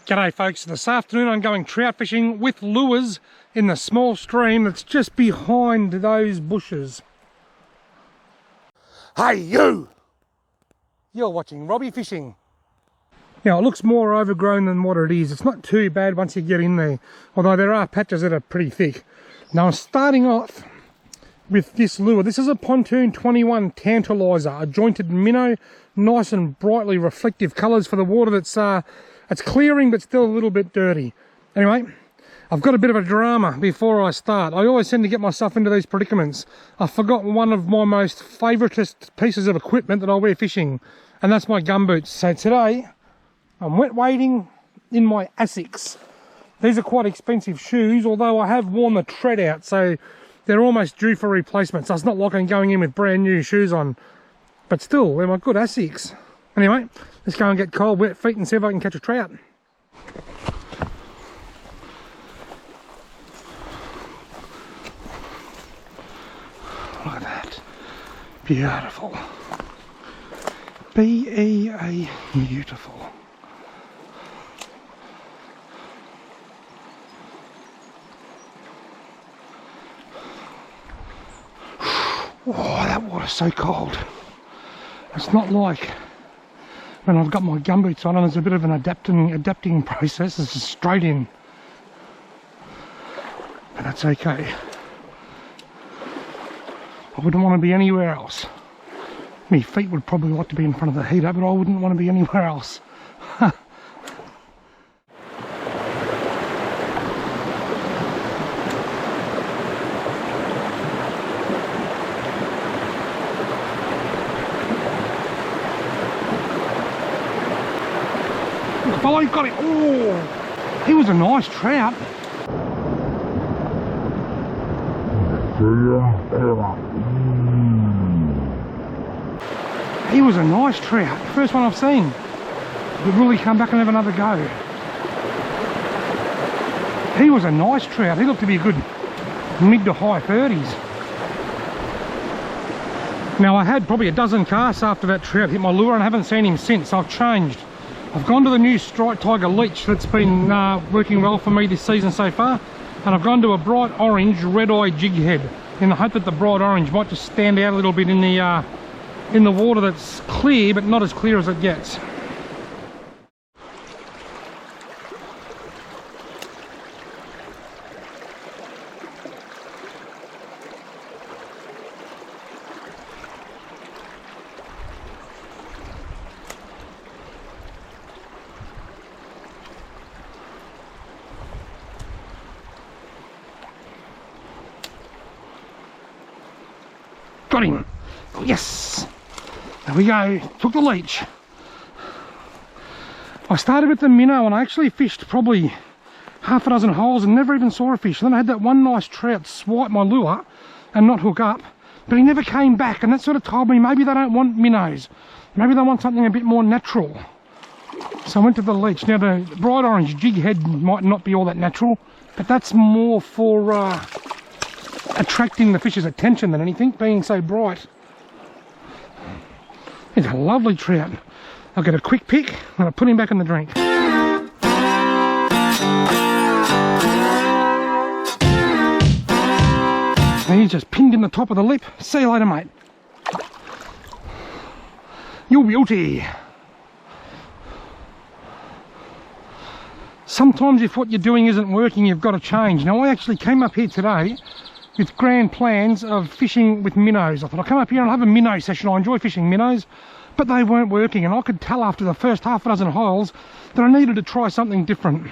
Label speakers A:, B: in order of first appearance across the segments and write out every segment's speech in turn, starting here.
A: G'day folks, this afternoon I'm going trout fishing with lures in the small stream that's just behind those bushes. Hey you! You're watching Robbie Fishing. Now it looks more overgrown than what it is. It's not too bad once you get in there, although there are patches that are pretty thick. Now I'm starting off with this lure. This is a Pontoon 21 Tantalizer, a jointed minnow, nice and brightly reflective colours for the water that's it's clearing but still a little bit dirty. Anyway, I've got a bit of a drama before I start. I always tend to get myself into these predicaments. I forgot one of my most favouriteest pieces of equipment that I wear fishing, and that's my gumboots. So today, I'm wet wading in my Asics. These are quite expensive shoes, although I have worn the tread out, so they're almost due for replacement. So it's not like I'm going in with brand new shoes on, but still, they're my good Asics. Anyway, let's go and get cold, wet feet and see if I can catch a trout. Look at that. Beautiful. B-E-A, beautiful. Oh, that water's so cold. It's not like when I've got my gumboots on and there's a bit of an adapting process. It's just straight in. But that's okay. I wouldn't want to be anywhere else. My feet would probably like to be in front of the heater, but I wouldn't want to be anywhere else. Oh, he got it. Oh, he was a nice trout. He was a nice trout. First one I've seen. He'd really come back and have another go. He was a nice trout. He looked to be a good mid to high 30s. Now I had probably a dozen casts after that trout hit my lure and I haven't seen him since. I've changed. I've gone to the new Striped Tiger leech that's been working well for me this season so far, and I've gone to a bright orange red-eye jig head in the hope that the bright orange might just stand out a little bit in the water that's clear but not as clear as it gets. Got him. Oh, yes. There we go. Took the leech. I started with the minnow and I actually fished probably half a dozen holes and never even saw a fish. Then I had that one nice trout swipe my lure and not hook up, but he never came back, and that sort of told me maybe they don't want minnows. Maybe they want something a bit more natural. So I went to the leech. Now the bright orange jig head might not be all that natural, but that's more for attracting the fish's attention than anything, being so bright. It's a lovely trout. I'll get a quick pick and I'll put him back in the drink. And he's just pinned in the top of the lip. See you later, mate. You're beauty. Sometimes if what you're doing isn't working, you've got to change. Now I actually came up here today with grand plans of fishing with minnows. I thought I'll come up here and I'll have a minnow session. I enjoy fishing minnows, but they weren't working, and I could tell after the first half a dozen holes that I needed to try something different.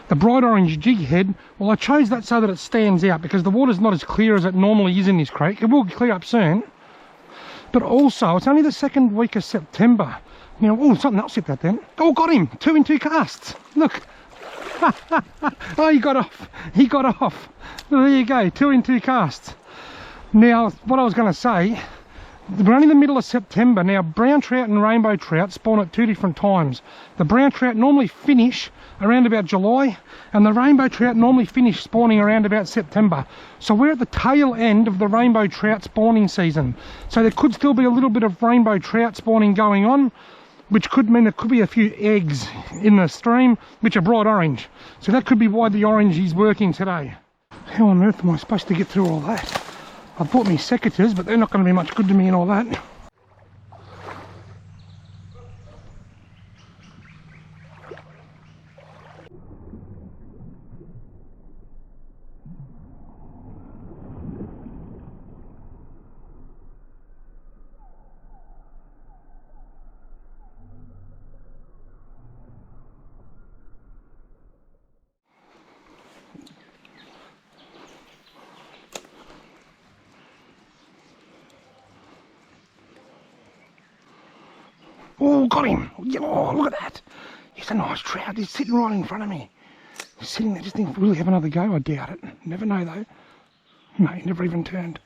A: The bright orange jig head, well, I chose that so that it stands out because the water's not as clear as it normally is in this creek. It will clear up soon, but also it's only the second week of September. You know, oh, something else hit that then. Oh, got him, 2 in 2 casts. Look. Oh, he got off. He got off. Well, there you go, 2 in 2 casts. Now, what I was going to say, we're only in the middle of September. Now, brown trout and rainbow trout spawn at 2 different times. The brown trout normally finish around about July, and the rainbow trout normally finish spawning around about September. So we're at the tail end of the rainbow trout spawning season. So there could still be a little bit of rainbow trout spawning going on, which could mean there could be a few eggs in the stream which are bright orange. So that could be why the orange is working today. How on earth am I supposed to get through all that? I've bought me secateurs, but they're not going to be much good to me and all that. Oh, got him! Oh, look at that! He's a nice trout. He's sitting right in front of me. He's sitting there. Just think, will he have another go? I doubt it. Never know though. No, he never even turned.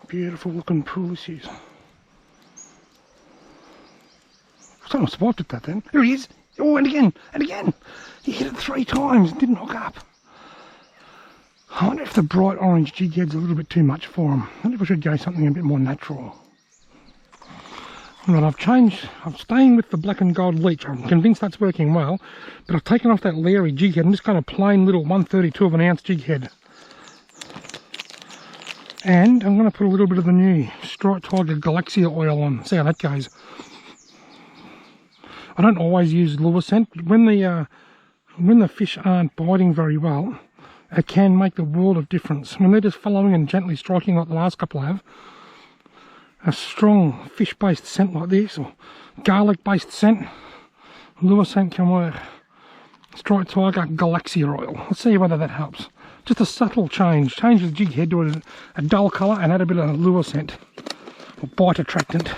A: Beautiful looking Crucis. Someone swiped at that then. There he is! Oh, and again, and again! He hit it 3 times and didn't hook up. I wonder if the bright orange jig head's a little bit too much for him. I wonder if I should go something a bit more natural. Right, I'm staying with the black and gold leech. I'm convinced that's working well, but I've taken off that leery jig head and just got a plain little 1/32 of an ounce jig head. And I'm going to put a little bit of the new Trout Galaxia oil on, see how that goes. I don't always use lure scent, but when the fish aren't biting very well, it can make the world of difference. When they're just following and gently striking like the last couple have, a strong fish-based scent like this, or garlic-based scent, lure scent can work. Trout Galaxia oil. Let's see whether that helps. Just a subtle change. Change the jig head to a dull colour and add a bit of lure scent, or bite attractant.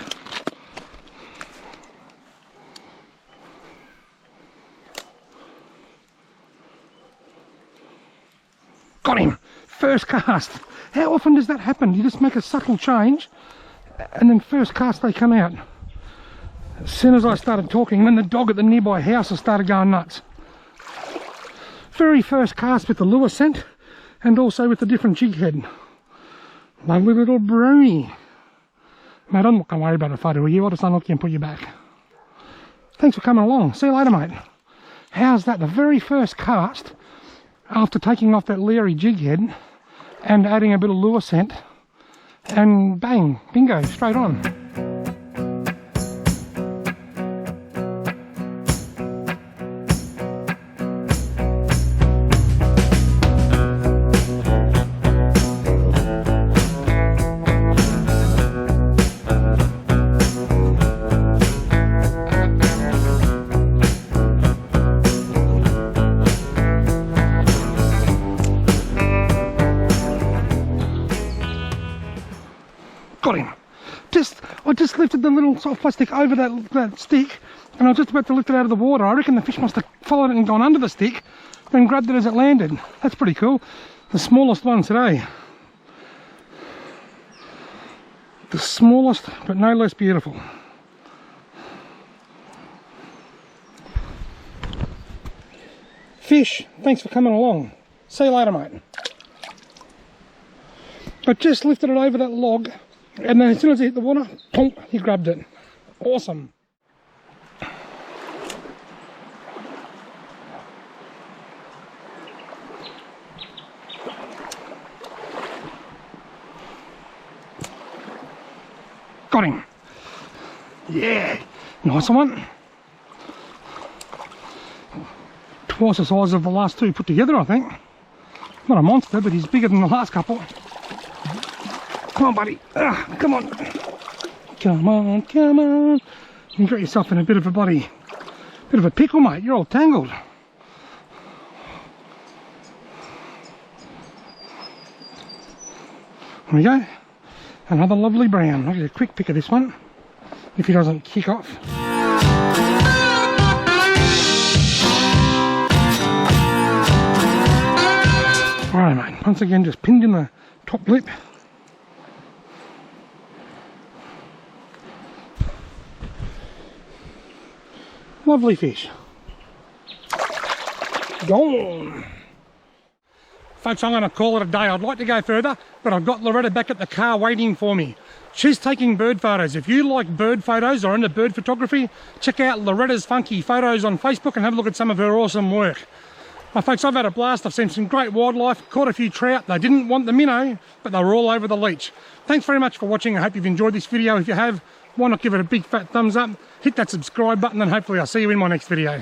A: Got him! First cast! How often does that happen? You just make a subtle change and then first cast they come out. As soon as I started talking, then the dog at the nearby house started going nuts. Very first cast with the lure scent and also with the different jig head. Lovely little brony. Mate, I'm not going to worry about a photo of you. I'll just unhook you and put you back. Thanks for coming along. See you later, mate. How's that? The very first cast, after taking off that leery jig head and adding a bit of lure scent, and bang, bingo, straight on. Got him. I just lifted the little soft plastic over that stick, and I was just about to lift it out of the water. I reckon the fish must have followed it and gone under the stick, then grabbed it as it landed. That's pretty cool. The smallest one today. The smallest, but no less beautiful. Fish, thanks for coming along. See you later, mate. I just lifted it over that log, and then as soon as he hit the water, pump, he grabbed it. Awesome. Got him. Yeah, nice one. Twice the size of the last two put together, I think. Not a monster, but he's bigger than the last couple. Come on, buddy. Come on. Come on, come on. You got yourself in a bit of a bit of a pickle, mate. You're all tangled. There we go. Another lovely brown. I'll get a quick pick of this one, if he doesn't kick off. Alright, mate. Once again, just pinned in the top lip. Lovely fish. gone. Folks, I'm going to call it a day. I'd like to go further, but I've got Loretta back at the car waiting for me. She's taking bird photos. If you like bird photos or into bird photography, check out Loretta's Funky Photos on Facebook and have a look at some of her awesome work. Well, folks, I've had a blast. I've seen some great wildlife, caught a few trout. They didn't want the minnow, but they were all over the leech. Thanks very much for watching. I hope you've enjoyed this video. If you have, why not give it a big fat thumbs up, hit that subscribe button, and hopefully I'll see you in my next video.